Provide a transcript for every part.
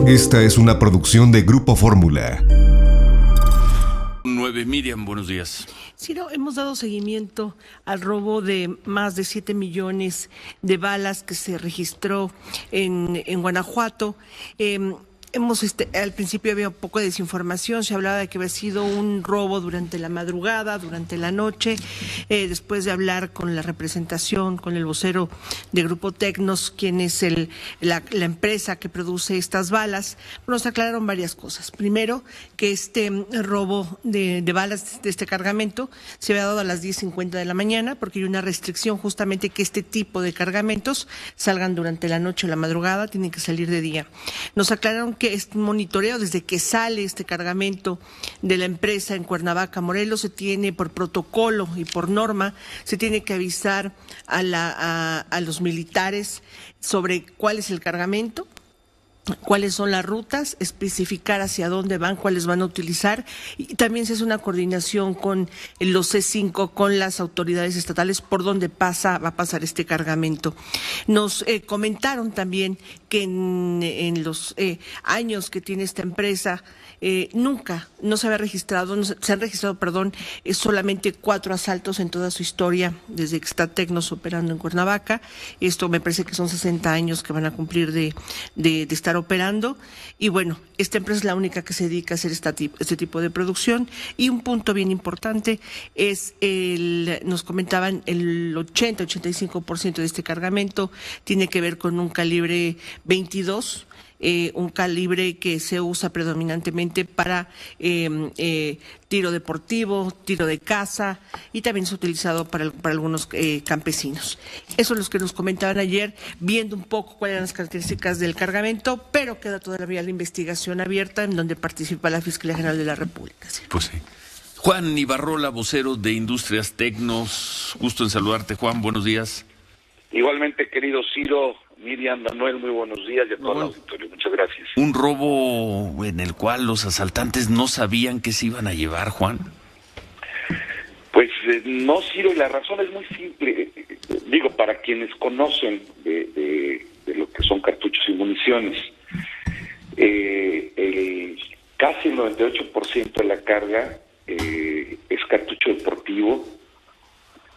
Esta es una producción de Grupo Fórmula. 9, Miriam, buenos días. Ciro, hemos dado seguimiento al robo de más de 7 millones de balas que se registró en Guanajuato. Al principio había un poco de desinformación, se hablaba de que había sido un robo durante la madrugada, durante la noche. Después de hablar con la representación, con el vocero de Grupo Tecnos, quien es la empresa que produce estas balas, nos aclararon varias cosas. Primero, que este robo de balas de este cargamento se había dado a las 10:50 de la mañana, porque hay una restricción justamente que este tipo de cargamentos salgan durante la noche o la madrugada, tienen que salir de día. Nos aclararon que este monitoreo desde que sale este cargamento de la empresa en Cuernavaca, Morelos, se tiene por protocolo y por norma, se tiene que avisar a los militares sobre cuál es el cargamento, cuáles son las rutas, especificar hacia dónde van, cuáles van a utilizar, y también se hace una coordinación con los C5, con las autoridades estatales por dónde va a pasar este cargamento. Nos comentaron también que en los años que tiene esta empresa nunca se han registrado solamente 4 asaltos en toda su historia desde que está Tecnos operando en Cuernavaca. Esto me parece que son 60 años que van a cumplir de estar operando, y bueno, esta empresa es la única que se dedica a hacer este tipo de producción. Y un punto bien importante es nos comentaban, el 85% de este cargamento tiene que ver con un calibre 22, un calibre que se usa predominantemente para tiro deportivo, tiro de caza, y también es utilizado para algunos campesinos. Eso es lo que nos comentaban ayer, viendo un poco cuáles eran las características del cargamento, pero queda todavía la investigación abierta en donde participa la Fiscalía General de la República. ¿Sí? Pues sí. Juan Ibarrola, vocero de Industrias Tecnos, gusto en saludarte, Juan, buenos días. Igualmente, querido Ciro, Miriam, Manuel, muy buenos días y a todo el auditorio. Muchas gracias. ¿Un robo en el cual los asaltantes no sabían qué se iban a llevar, Juan? Pues no, Ciro, y la razón es muy simple. Digo, para quienes conocen de lo que son cartuchos y municiones, casi el 98% de la carga es cartucho deportivo,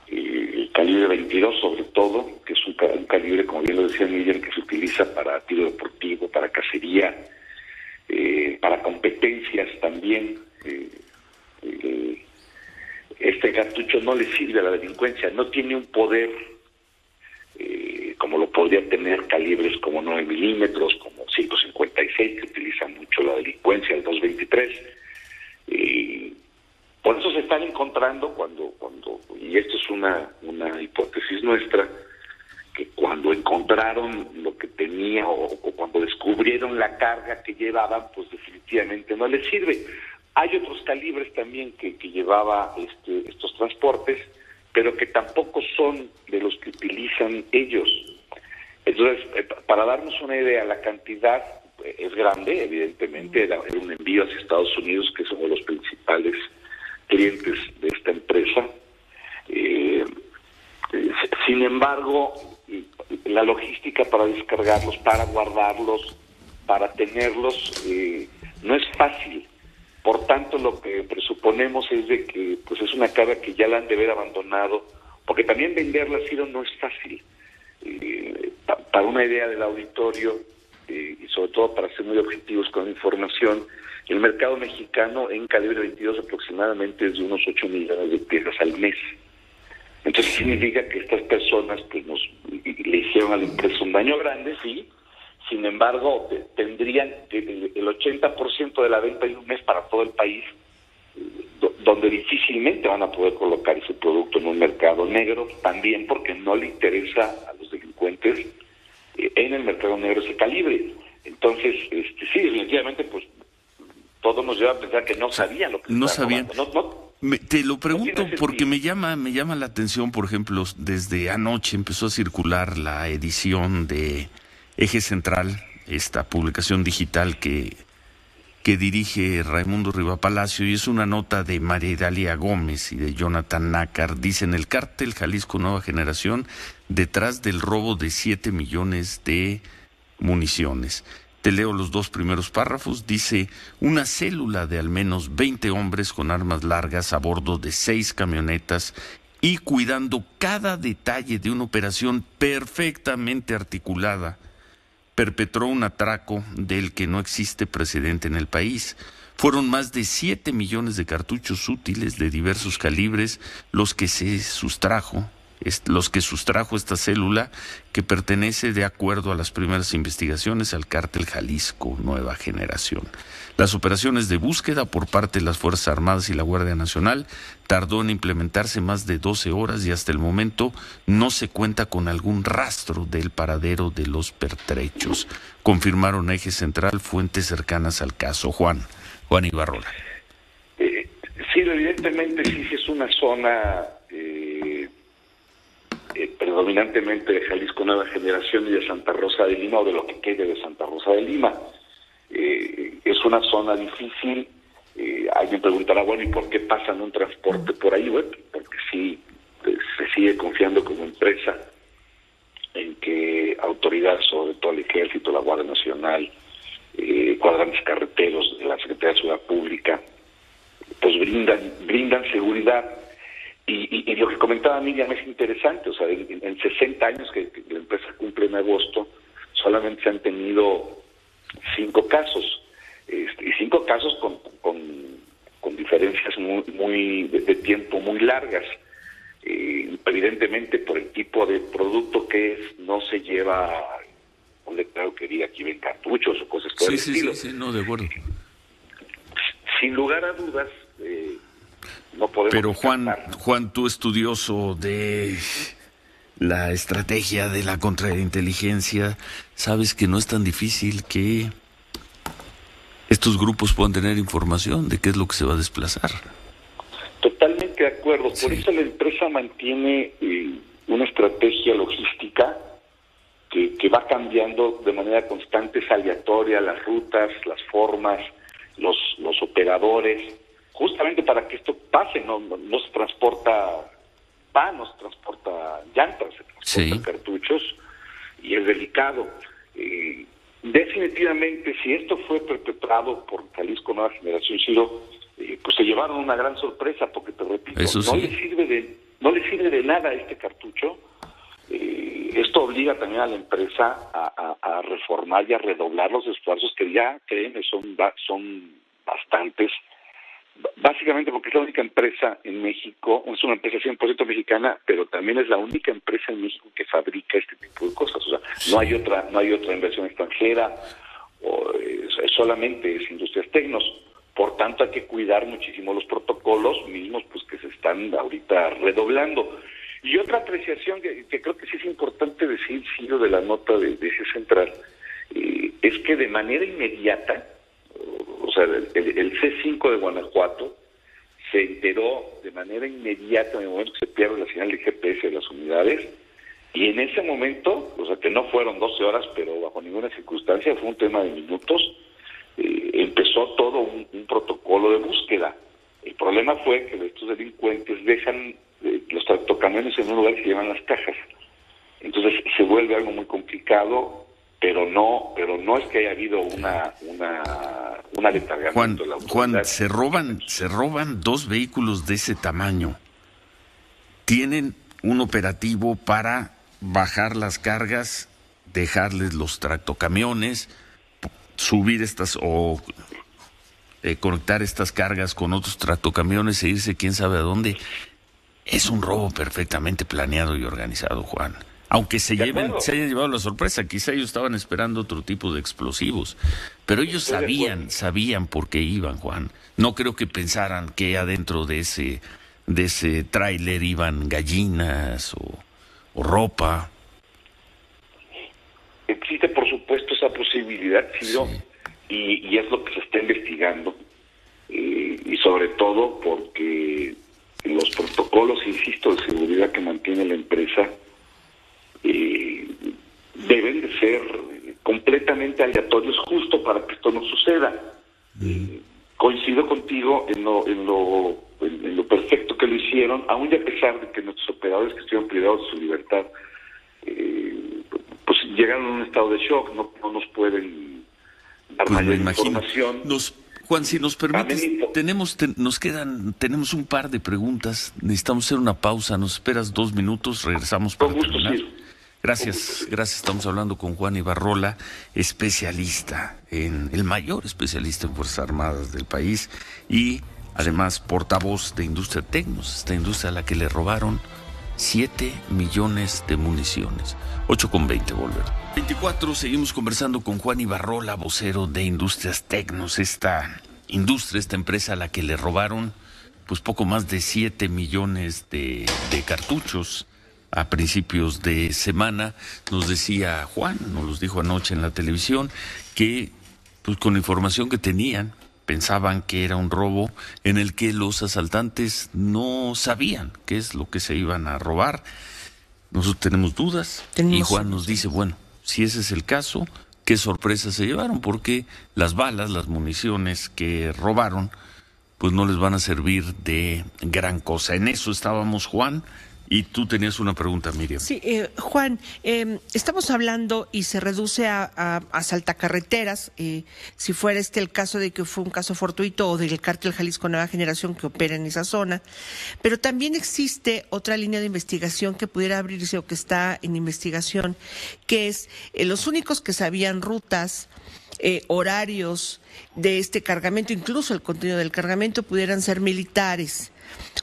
el calibre 22 sobre todo, que es un calibre, como bien lo decía Miguel, que se utiliza para tiro deportivo, para cacería, para competencias también. Este cartucho no le sirve a la delincuencia, no tiene un poder como lo podría tener calibres como 9 milímetros, como 5.56, que utiliza mucho la delincuencia, el 2.23. Por eso se están encontrando cuando y esto es una hipótesis nuestra, que cuando encontraron lo que tenía o cuando descubrieron la carga que llevaban, pues definitivamente no les sirve. Hay otros calibres también que llevaba estos transportes, pero que tampoco son de los que utilizan ellos. Entonces, para darnos una idea, la cantidad es grande, evidentemente, era un envío hacia Estados Unidos, que es uno de los principales clientes de esta empresa. Sin embargo, la logística para descargarlos, para guardarlos, para tenerlos, no es fácil. Por tanto, lo que presuponemos es de que pues es una carga que ya la han de haber abandonado, porque también venderla, Ciro, no es fácil. Para una idea del auditorio, y sobre todo para ser muy objetivos con la información, el mercado mexicano en calibre 22 aproximadamente es de unos 8 millones de pesos al mes. Entonces significa que estas personas pues le hicieron a la empresa un daño grande, sí. Sin embargo, tendrían el 80% de la venta de un mes para todo el país, donde difícilmente van a poder colocar ese producto en un mercado negro, también porque no le interesa a los delincuentes en el mercado negro ese calibre. Entonces, sí, definitivamente, pues todo nos lleva a pensar que no sabían lo que no sabían. Te lo pregunto porque me llama la atención, por ejemplo, desde anoche empezó a circular la edición de Eje Central, esta publicación digital que dirige Raimundo Riva Palacio, y es una nota de María Idalia Gómez y de Jonathan Nácar. Dicen: el cártel Jalisco Nueva Generación detrás del robo de 7 millones de municiones. Te leo los 2 primeros párrafos. Dice: una célula de al menos 20 hombres con armas largas a bordo de 6 camionetas y cuidando cada detalle de una operación perfectamente articulada, perpetró un atraco del que no existe precedente en el país. Fueron más de 7 millones de cartuchos útiles de diversos calibres los que sustrajo esta célula, que pertenece, de acuerdo a las primeras investigaciones, al cártel Jalisco Nueva Generación. Las operaciones de búsqueda por parte de las Fuerzas Armadas y la Guardia Nacional tardó en implementarse más de 12 horas y hasta el momento no se cuenta con algún rastro del paradero de los pertrechos, confirmaron a Eje Central fuentes cercanas al caso. Juan Ibarrola. Sí, evidentemente sí es una zona predominantemente de Jalisco Nueva Generación y de Santa Rosa de Lima, o de lo que quede de Santa Rosa de Lima. Es una zona difícil. Alguien preguntará, bueno, ¿y por qué pasan un transporte por ahí? Bueno, porque sí se sigue confiando como empresa en que autoridades, sobre todo el Ejército, la Guardia Nacional, cuadrantes carreteros de la Secretaría de Seguridad Pública, pues brindan seguridad. Y lo que comentaba Miriam es interesante. O sea, en 60 años que la empresa cumple en agosto, solamente se han tenido 5 casos, y 5 casos con diferencias muy de tiempo muy largas. Evidentemente, por el tipo de producto que es, no se lleva un letrero que diga aquí ven cartuchos o cosas por el estilo. Sí, no, de acuerdo. Sin lugar a dudas, no podemos. Pero Juan, tú, estudioso de la estrategia de la contrainteligencia, sabes que no es tan difícil que estos grupos puedan tener información de qué es lo que se va a desplazar. Totalmente de acuerdo. Por eso la empresa mantiene una estrategia logística que va cambiando de manera constante, es aleatoria, las rutas, las formas, los operadores, justamente para que esto pase. No se transporta pan, no se transporta llantas, se transportan cartuchos, y es delicado. Definitivamente, si esto fue perpetrado por Jalisco Nueva Generación, Ciro, pues se llevaron una gran sorpresa, porque te repito, no le sirve de nada este cartucho. Esto obliga también a la empresa a reformar y a redoblar los esfuerzos, que ya, créeme, son bastantes. Básicamente porque es la única empresa en México, es una empresa 100% mexicana, pero también es la única empresa en México que fabrica este tipo de cosas. O sea, no hay otra inversión extranjera, solamente es Industrias Tecnos. Por tanto, hay que cuidar muchísimo los protocolos mismos, pues, que se están ahorita redoblando. Y otra apreciación que creo que sí es importante decir, Ciro, de la nota de Eje Central, es que de manera inmediata, o sea, el C5 de Guanajuato se enteró de manera inmediata en el momento que se pierde la señal de GPS de las unidades, y en ese momento, o sea, que no fueron 12 horas, pero bajo ninguna circunstancia, fue un tema de minutos, empezó todo un protocolo de búsqueda. El problema fue que estos delincuentes dejan los tractocamiones en un lugar y se llevan las cajas. Entonces se vuelve algo muy complicado, pero no es que haya habido una letargamiento de la autoridad. Juan, se roban 2 vehículos de ese tamaño. Tienen un operativo para bajar las cargas, dejarles los tractocamiones, subir estas o conectar estas cargas con otros tractocamiones e irse quién sabe a dónde. Es un robo perfectamente planeado y organizado, Juan. Aunque se hayan llevado la sorpresa, quizá ellos estaban esperando otro tipo de explosivos, pero ellos sabían por qué iban, Juan. No creo que pensaran que adentro de ese tráiler iban gallinas o ropa. Existe, por supuesto, esa posibilidad, Ciro, sí. y es lo que se está investigando, y sobre todo porque los protocolos, insisto, de seguridad que mantiene la empresa deben de ser completamente aleatorios, justo para que esto no suceda. Coincido contigo en lo perfecto que lo hicieron, aún y a pesar de que nuestros operadores que estuvieron privados de su libertad pues llegaron a un estado de shock, no nos pueden dar Pues me mayor imagino. información. Juan, si nos permites, También tenemos un par de preguntas. Necesitamos hacer una pausa. ¿Nos esperas 2 minutos? Regresamos para Con gusto, terminar. Ciro. Gracias. Estamos hablando con Juan Ibarrola, especialista el mayor especialista en Fuerzas Armadas del país y además portavoz de Industria Tecnos, esta industria a la que le robaron 7 millones de municiones. 8:20, volver. 24, seguimos conversando con Juan Ibarrola, vocero de Industrias Tecnos, esta industria, esta empresa a la que le robaron pues poco más de 7 millones de cartuchos a principios de semana. Nos decía Juan, nos los dijo anoche en la televisión, que pues con la información que tenían, pensaban que era un robo en el que los asaltantes no sabían qué es lo que se iban a robar. Nosotros tenemos dudas y Juan nos dice, bueno, si ese es el caso, qué sorpresa se llevaron, porque las balas, las municiones que robaron, pues no les van a servir de gran cosa. En eso estábamos, Juan. Y tú tenías una pregunta, Miriam. Sí, Juan, estamos hablando y se reduce a saltacarreteras, si fuera el caso de que fue un caso fortuito o del cártel Jalisco Nueva Generación que opera en esa zona, pero también existe otra línea de investigación que pudiera abrirse o que está en investigación, que es los únicos que sabían rutas, horarios de este cargamento, incluso el contenido del cargamento, pudieran ser militares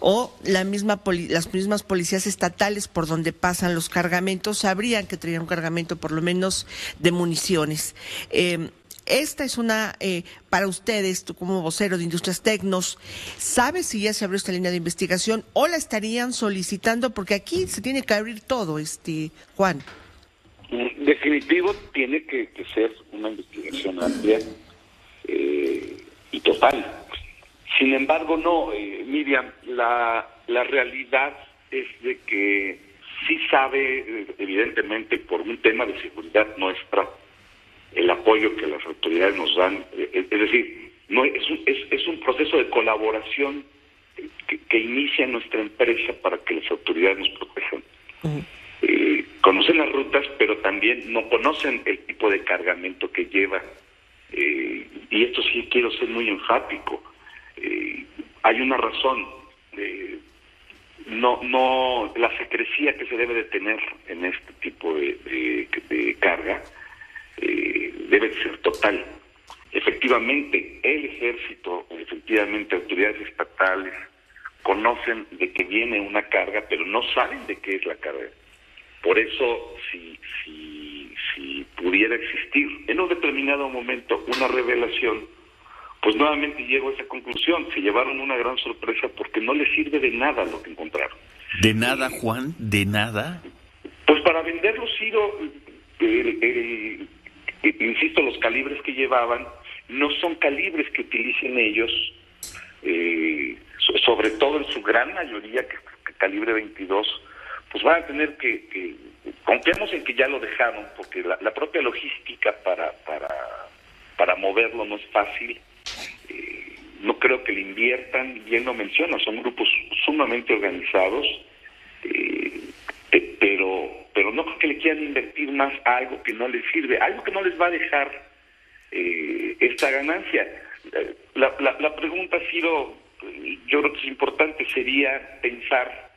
o las mismas policías estatales por donde pasan los cargamentos sabrían que traían un cargamento por lo menos de municiones. Esta es una, para ustedes, tú como vocero de Industrias Tecnos, ¿sabes si ya se abrió esta línea de investigación o la estarían solicitando? Porque aquí se tiene que abrir todo, Juan. Definitivo, tiene que ser una investigación amplia y total. Sin embargo, no, Miriam, la realidad es de que sí sabe, evidentemente, por un tema de seguridad nuestra, el apoyo que las autoridades nos dan. Es decir, no es un proceso de colaboración que inicia nuestra empresa para que las autoridades nos protejan. Conocen las rutas, pero también no conocen el tipo de cargamento que lleva. Y esto sí quiero ser muy enfático. Hay una razón, no la secrecía que se debe de tener en este tipo de carga debe ser total. Efectivamente, el ejército, efectivamente autoridades estatales conocen de que viene una carga, pero no saben de qué es la carga. Por eso, si pudiera existir en un determinado momento una revelación, pues nuevamente llego a esa conclusión. Se llevaron una gran sorpresa porque no les sirve de nada lo que encontraron. ¿De nada, Juan? ¿De nada? Pues para venderlos, Ciro, insisto, los calibres que llevaban no son calibres que utilicen ellos, sobre todo en su gran mayoría, que calibre 22, pues van a tener que confiamos en que ya lo dejaron, porque la propia logística para moverlo no es fácil. No creo que le inviertan, bien lo menciona, son grupos sumamente organizados, pero no creo que le quieran invertir más a algo que no les sirve, algo que no les va a dejar esta ganancia. La pregunta, Ciro, yo creo que es importante, sería pensar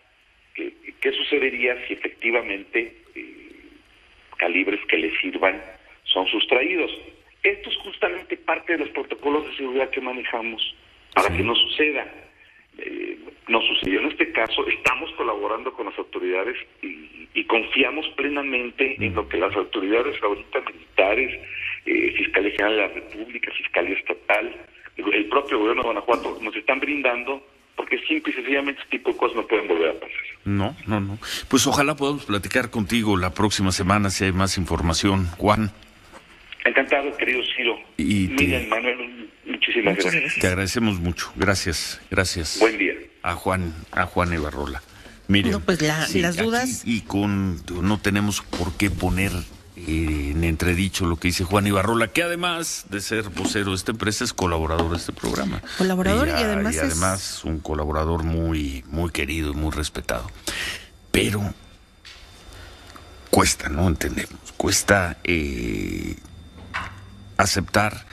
qué sucedería si efectivamente calibres que les sirvan son sustraídos. Esto es justamente parte de los protocolos de seguridad que manejamos para que no suceda. No sucedió en este caso, estamos colaborando con las autoridades y confiamos plenamente en lo que las autoridades ahorita militares, Fiscalía General de la República, Fiscalía Estatal, el propio gobierno de Guanajuato nos están brindando, porque simple y sencillamente este tipo de cosas no pueden volver a pasar. No. Pues ojalá podamos platicar contigo la próxima semana si hay más información, Juan. Encantado, querido Ciro. Miriam, Manuel, muchísimas gracias. Te agradecemos mucho. Gracias. Buen día. A Juan Ibarrola. Miriam. No, pues las dudas. Y no tenemos por qué poner en entredicho lo que dice Juan Ibarrola, que además de ser vocero de esta empresa es colaborador de este programa. Colaborador y además un colaborador muy, muy querido y muy respetado. Pero cuesta, ¿no? Entendemos. Cuesta aceptar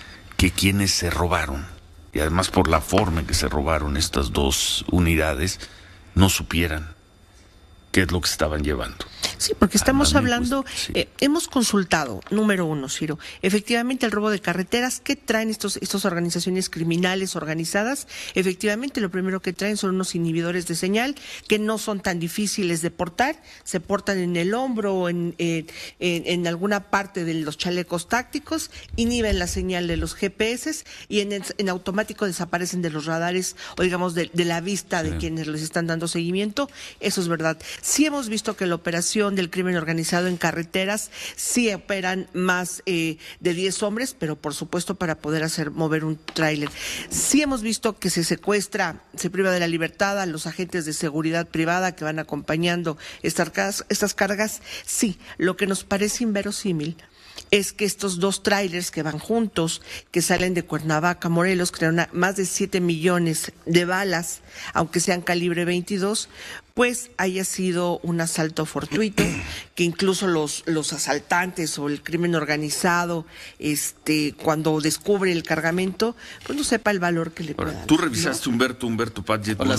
que quienes se robaron, y además por la forma en que se robaron estas dos unidades, no supieran qué es lo que estaban llevando. Sí, porque estamos hablando, sí. Hemos consultado, número uno, Ciro, efectivamente el robo de carreteras, ¿qué traen estas organizaciones criminales organizadas? Efectivamente, lo primero que traen son unos inhibidores de señal que no son tan difíciles de portar, se portan en el hombro o en alguna parte de los chalecos tácticos, inhiben la señal de los GPS y en automático desaparecen de los radares o digamos de la vista de quienes les están dando seguimiento. Eso es verdad. Sí hemos visto que la operación del crimen organizado en carreteras sí operan más de 10 hombres, pero por supuesto para poder mover un tráiler. Sí hemos visto que se secuestra, se priva de la libertad a los agentes de seguridad privada que van acompañando estas cargas. Sí, lo que nos parece inverosímil es que estos dos tráilers que van juntos, que salen de Cuernavaca, Morelos, crean más de 7 millones de balas, aunque sean calibre 22, pues haya sido un asalto fortuito, que incluso los asaltantes o el crimen organizado, cuando descubre el cargamento, pues no sepa el valor que le pueda dar. Tú revisaste, ¿no? Humberto Padgett, Hola,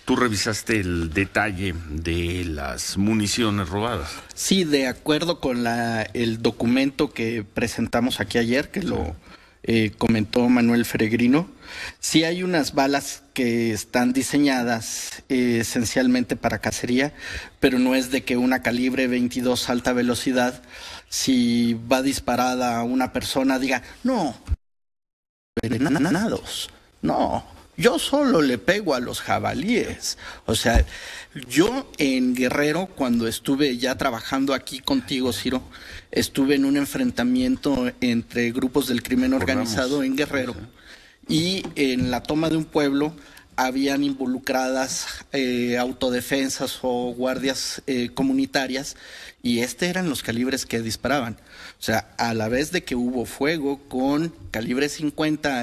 tú revisaste el detalle de las municiones robadas. Sí, de acuerdo con el documento que presentamos aquí ayer, que lo comentó Manuel Feregrino, sí hay unas balas que están diseñadas esencialmente para cacería, pero no es de que una calibre 22 alta velocidad, si va disparada a una persona, diga, no, envenenados, no, yo solo le pego a los jabalíes. O sea, yo en Guerrero, cuando estuve ya trabajando aquí contigo, Ciro, estuve en un enfrentamiento entre grupos del crimen organizado en Guerrero, y en la toma de un pueblo habían involucradas autodefensas o guardias comunitarias, y eran los calibres que disparaban. O sea, a la vez de que hubo fuego con calibre 50,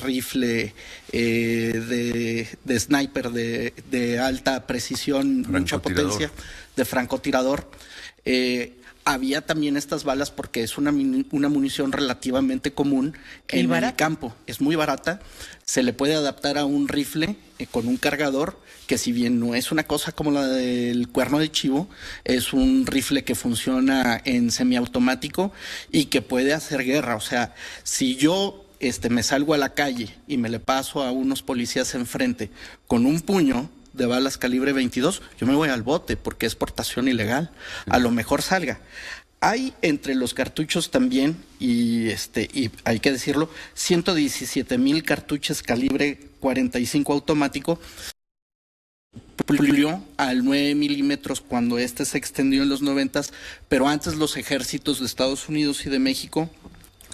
rifle de sniper de alta precisión, mucha potencia, de francotirador, había también estas balas porque es una munición relativamente común en el campo. Es muy barata, se le puede adaptar a un rifle con un cargador, que si bien no es una cosa como la del cuerno de chivo, es un rifle que funciona en semiautomático y que puede hacer guerra. O sea, si yo me salgo a la calle y me le paso a unos policías enfrente con un puño de balas calibre 22, yo me voy al bote porque es portación ilegal. A lo mejor salga. Hay entre los cartuchos también, y hay que decirlo, 117,000 cartuchos calibre 45 automático. Pulió al 9 milímetros cuando se extendió en los 90s, pero antes los ejércitos de Estados Unidos y de México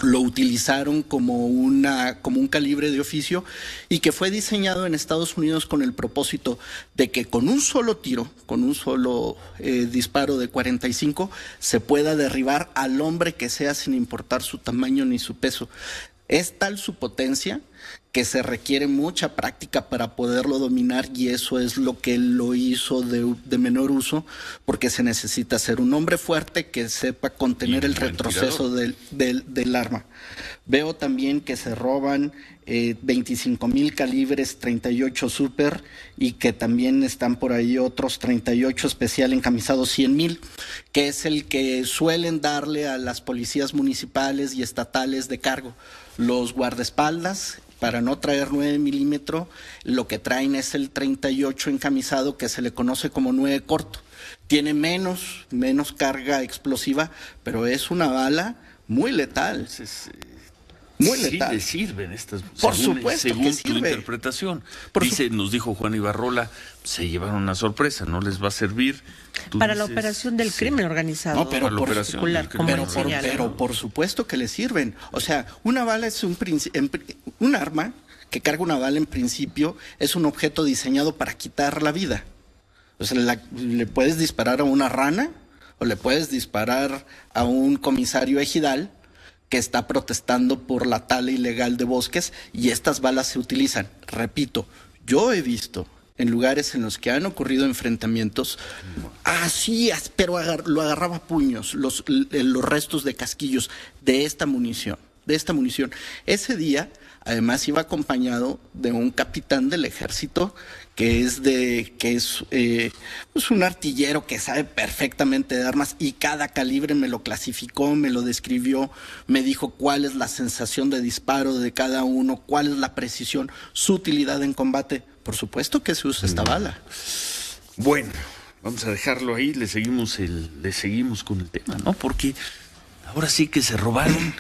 lo utilizaron como un calibre de oficio, y que fue diseñado en Estados Unidos con el propósito de que con un solo tiro, con un solo disparo de 45, se pueda derribar al hombre que sea sin importar su tamaño ni su peso. Es tal su potencia que se requiere mucha práctica para poderlo dominar, y eso es lo que lo hizo de menor uso, porque se necesita ser un hombre fuerte que sepa contener el retroceso del arma. Veo también que se roban 25,000 calibres 38 Super, y que también están por ahí otros 38 especial encamisados 100,000, que es el que suelen darle a las policías municipales y estatales de cargo. Los guardaespaldas, para no traer 9 milímetros, lo que traen es el 38 encamisado, que se le conoce como 9 corto. Tiene menos carga explosiva, pero es una bala muy letal. Muy letal. Sí le sirven estas, por supuesto, según que tu sirve. interpretación. Nos dijo Juan Ibarrola, se llevaron una sorpresa, no les va a servir. Para la operación del crimen organizado. No, pero por particular, pero por supuesto que le sirven. O sea, una bala es un arma que carga una bala, en principio es un objeto diseñado para quitar la vida. O sea, le puedes disparar a una rana o le puedes disparar a un comisario ejidal que está protestando por la tala ilegal de bosques, y estas balas se utilizan. Repito, yo he visto en lugares en los que han ocurrido enfrentamientos, pero lo agarraba a puños, los restos de casquillos de esta munición, de esta munición. Ese día, además, iba acompañado de un capitán del ejército que es pues un artillero que sabe perfectamente de armas y cada calibre me lo clasificó, me lo describió, me dijo cuál es la sensación de disparo de cada uno, cuál es la precisión, su utilidad en combate. Por supuesto que se usa esta bala. Bueno, vamos a dejarlo ahí, le seguimos con el tema, ¿no? Porque ahora sí que se robaron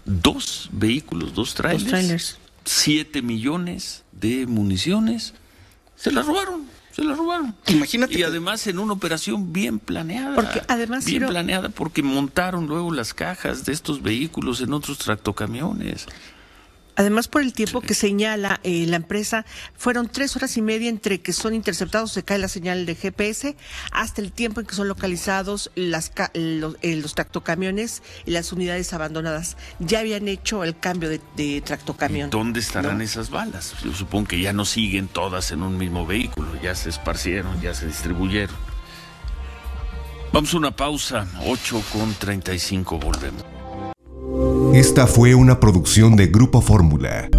2 vehículos, 2 trailers, 7 millones de municiones. Se la robaron. Imagínate. Y además en una operación bien planeada. Porque además planeada porque montaron luego las cajas de estos vehículos en otros tractocamiones. Además, por el tiempo que señala la empresa, fueron 3 horas y media entre que son interceptados, se cae la señal de GPS, hasta el tiempo en que son localizados los tractocamiones y las unidades abandonadas. Ya habían hecho el cambio de tractocamión. ¿Dónde estarán esas balas? Yo supongo que ya no siguen todas en un mismo vehículo, ya se esparcieron, ya se distribuyeron. Vamos a una pausa, 8:35, volvemos. Esta fue una producción de Grupo Fórmula.